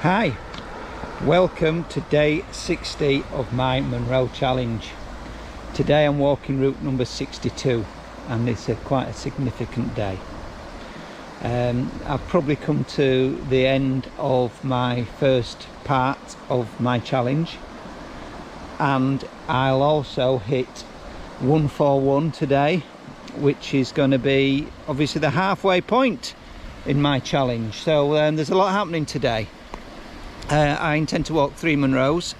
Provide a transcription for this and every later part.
Hi, welcome to day 60 of my Munros challenge. Today I'm walking route number 62 and it's quite a significant day. I've probably come to the end of my first part of my challenge, and I'll also hit 141 today, which is going to be obviously the halfway point in my challenge. So there's a lot happening today. I intend to walk 3 Munros,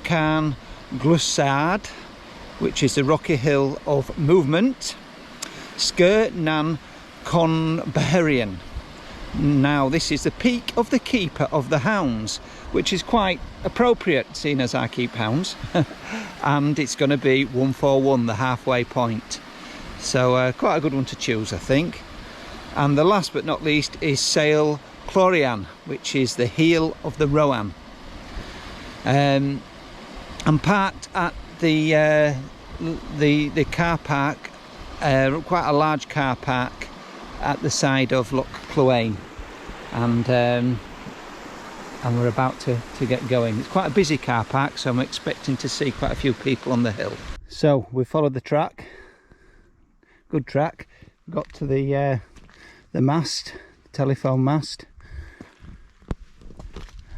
Carn, Ghluasaid, which is the rocky hill of movement, Sgurr and Conbhairean. Now this is the peak of the keeper of the hounds, which is quite appropriate seeing as I keep hounds. And it's going to be 141, the halfway point. So quite a good one to choose, I think. And the last but not least is Chaorainn, which is the heel of the Rowan. I'm parked at the car park, quite a large car park at the side of Chaorainn, and we're about to get going. It's quite a busy car park, so I'm expecting to see quite a few people on the hill. So we followed the track, good track, got to the mast, telephone mast,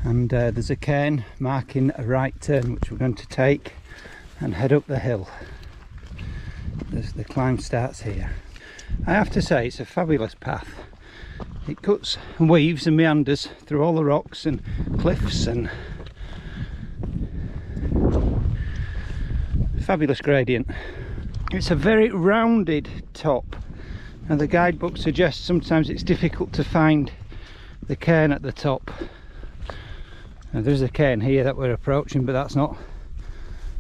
and there's a cairn marking a right turn which we're going to take and head up the hill. The climb starts here. I have to say it's a fabulous path. It cuts and weaves and meanders through all the rocks and cliffs, and fabulous gradient. It's a very rounded top, and the guidebook suggests sometimes it's difficult to find the cairn at the top. Now there's a cairn here that we're approaching, but that's not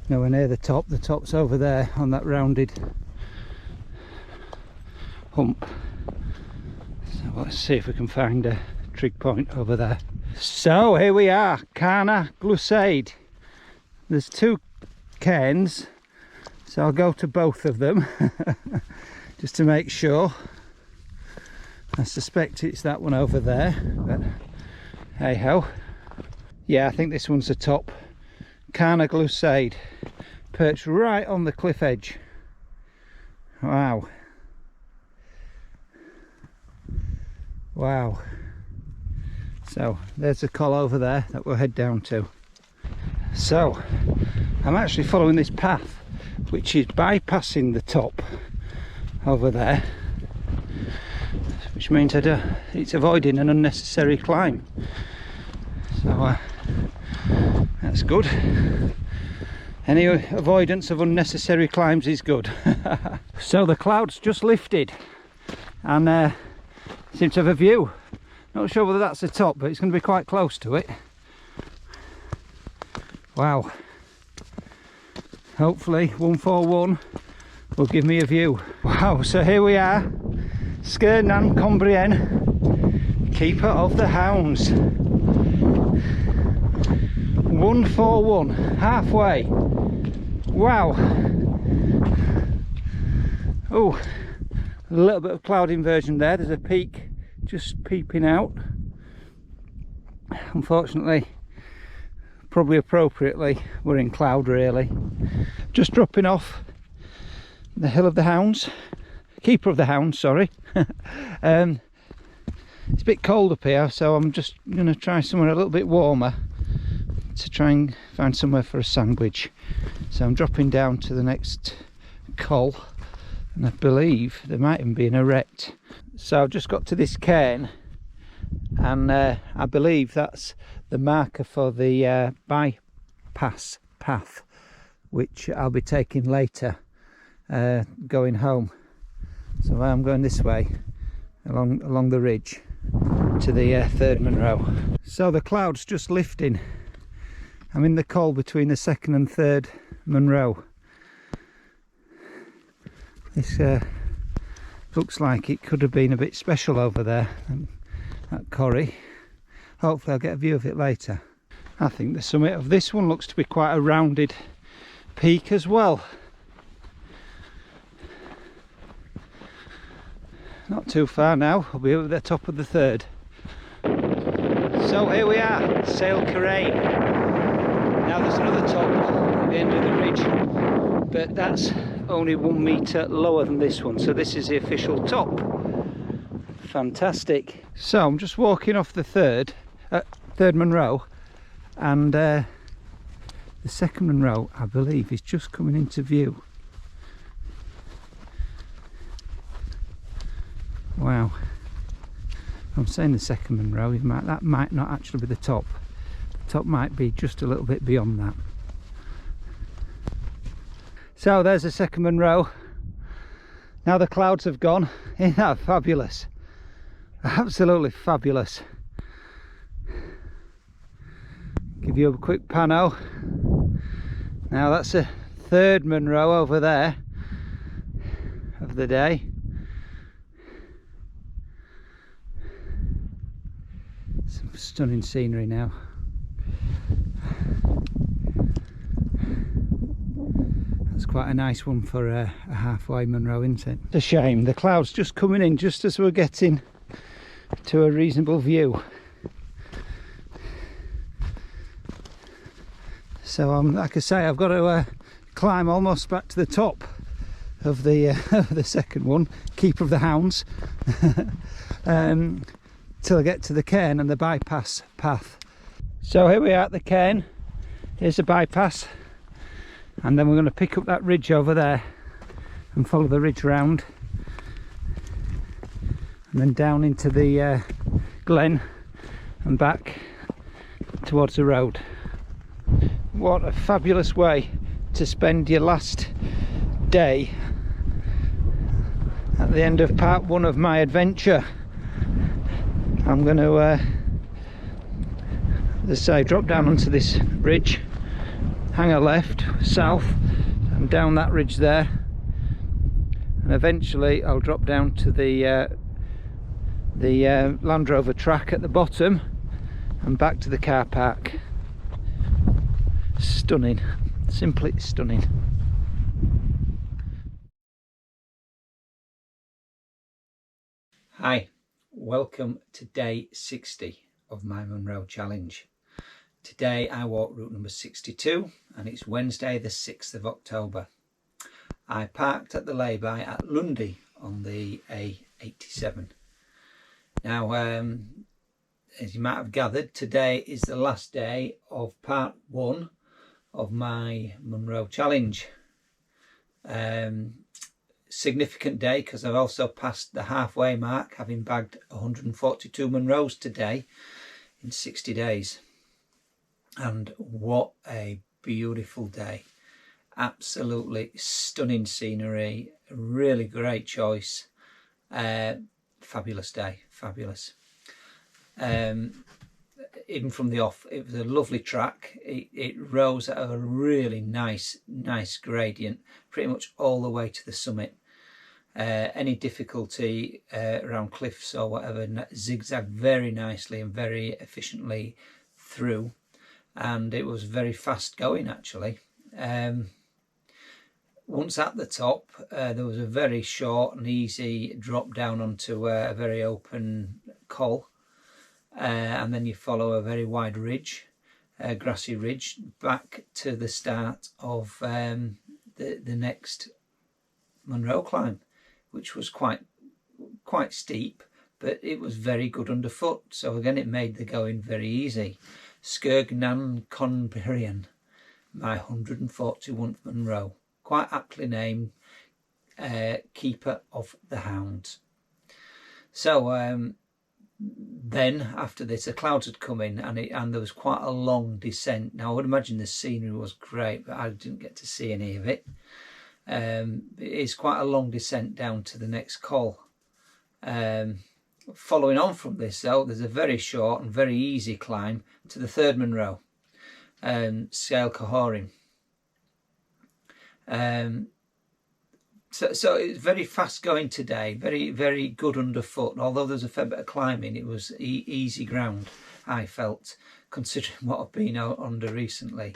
nowhere near the top. The top's over there on that rounded hump. So let's see if we can find a trig point over there. So here we are, Carn Ghluasaid. There's 2 cairns, so I'll go to both of them just to make sure. I suspect it's that one over there, but hey ho. Yeah, I think this one's the top. Carn Ghluasaid, perched right on the cliff edge. Wow. Wow. So there's the col over there that we'll head down to. So I'm actually following this path, which is bypassing the top over there, which means it's avoiding an unnecessary climb. So that's good. Any avoidance of unnecessary climbs is good. So the clouds just lifted and seem to have a view. Not sure whether that's the top, but it's going to be quite close to it. Wow. Hopefully 141 will give me a view. Wow, so here we are, Sgurr and Conbhairean, keeper of the hounds. 141, halfway. Wow. Oh, a little bit of cloud inversion there. There's a peak just peeping out. Unfortunately, probably appropriately, we're in cloud really. Just dropping off the hill of the hounds, keeper of the hounds, sorry. It's a bit cold up here, so I'm just going to try somewhere a little bit warmer to try and find somewhere for a sandwich. So I'm dropping down to the next col, and I believe there might even be an erect. So I've just got to this cairn, and I believe that's the marker for the bypass path, which I'll be taking later going home. So I'm going this way along the ridge to the 3rd Munro. So the clouds just lifting. I'm in the col between the 2nd and 3rd Munro. This looks like it could have been a bit special over there at Corrie. Hopefully I'll get a view of it later. I think the summit of this one looks to be quite a rounded peak as well. Not too far now, I'll be over the top of the 3rd. So here we are, Carn. Now there's another top at the end of the ridge, but that's only 1 metre lower than this one, so this is the official top. Fantastic. So I'm just walking off the third Munro, and the second Munro, I believe, is just coming into view. Wow. I'm saying the second Munro, that might not actually be the top. The top might be just a little bit beyond that. So there's the second Munro. Now the clouds have gone. Isn't that fabulous? Absolutely fabulous. Give you a quick pano. Now that's a third Munro over there of the day. Some stunning scenery now. That's quite a nice one for a halfway Munro, isn't it? It's a shame, the clouds just coming in just as we're getting to a reasonable view. So like I say, I've got to climb almost back to the top of the the second one, Keep of the Hounds, till I get to the cairn and the bypass path. So here we are at the cairn. Here's the bypass, and then we're going to pick up that ridge over there and follow the ridge round, and then down into the glen and back towards the road. What a fabulous way to spend your last day at the end of part one of my adventure. I'm going to, as I say, drop down onto this ridge, hang a left, south, and down that ridge there, and eventually I'll drop down to the Land Rover track at the bottom and back to the car park. Stunning, simply stunning. Hi, welcome to day 60 of my Munro challenge. Today I walked route number 62 and it's Wednesday the 6th of October. I parked at the lay-by at Lundy on the A87. Now as you might have gathered, today is the last day of part one of my Munro challenge. Significant day because I've also passed the halfway mark, having bagged 142 Munros today in 60 days. And what a beautiful day. Absolutely stunning scenery, really great choice. Fabulous day, fabulous. Even from the off, it was a lovely track. It rose at a really nice gradient pretty much all the way to the summit. Any difficulty around cliffs or whatever zigzagged very nicely and very efficiently through, and it was very fast going actually. Once at the top, there was a very short and easy drop down onto a very open col. And then you follow a very wide ridge, a grassy ridge, back to the start of the next Munro climb, which was quite steep, but it was very good underfoot. So again, it made the going very easy. Sgurr Conbhairean, my 141st Munro, quite aptly named Keeper of the Hounds. So then after this the clouds had come in and there was quite a long descent. Now I would imagine the scenery was great, but I didn't get to see any of it. It's quite a long descent down to the next col. Following on from this though, there's a very short and very easy climb to the third Munro, Chaorainn. So it's very fast going today, very good underfoot. Although there's a fair bit of climbing, it was easy ground, I felt, considering what I've been out under recently.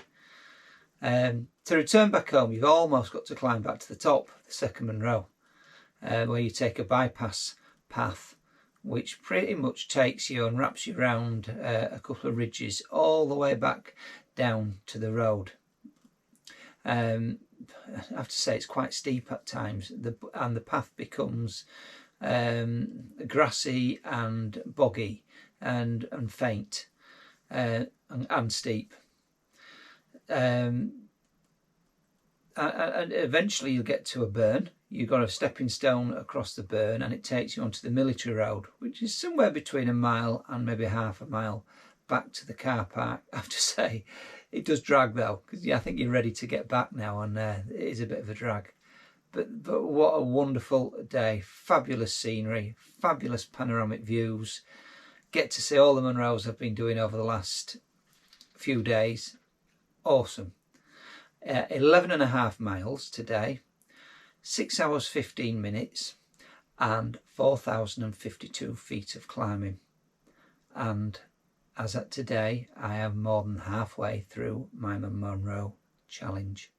To return back home, you've almost got to climb back to the top, the second Munro, where you take a bypass path which pretty much takes you and wraps you around a couple of ridges all the way back down to the road. I have to say it's quite steep at times, and the path becomes grassy and boggy and faint and steep. And eventually you'll get to a burn. You've got a stepping stone across the burn, and it takes you onto the military road, which is somewhere between a mile and maybe half a mile back to the car park. I have to say, it does drag though, because I think you're ready to get back now, and it is a bit of a drag. But what a wonderful day. Fabulous scenery, fabulous panoramic views. Get to see all the Munros I've been doing over the last few days. Awesome. 11.5 miles today, 6 hours 15 minutes and 4,052 feet of climbing. And as at today, I am more than halfway through my Munro challenge.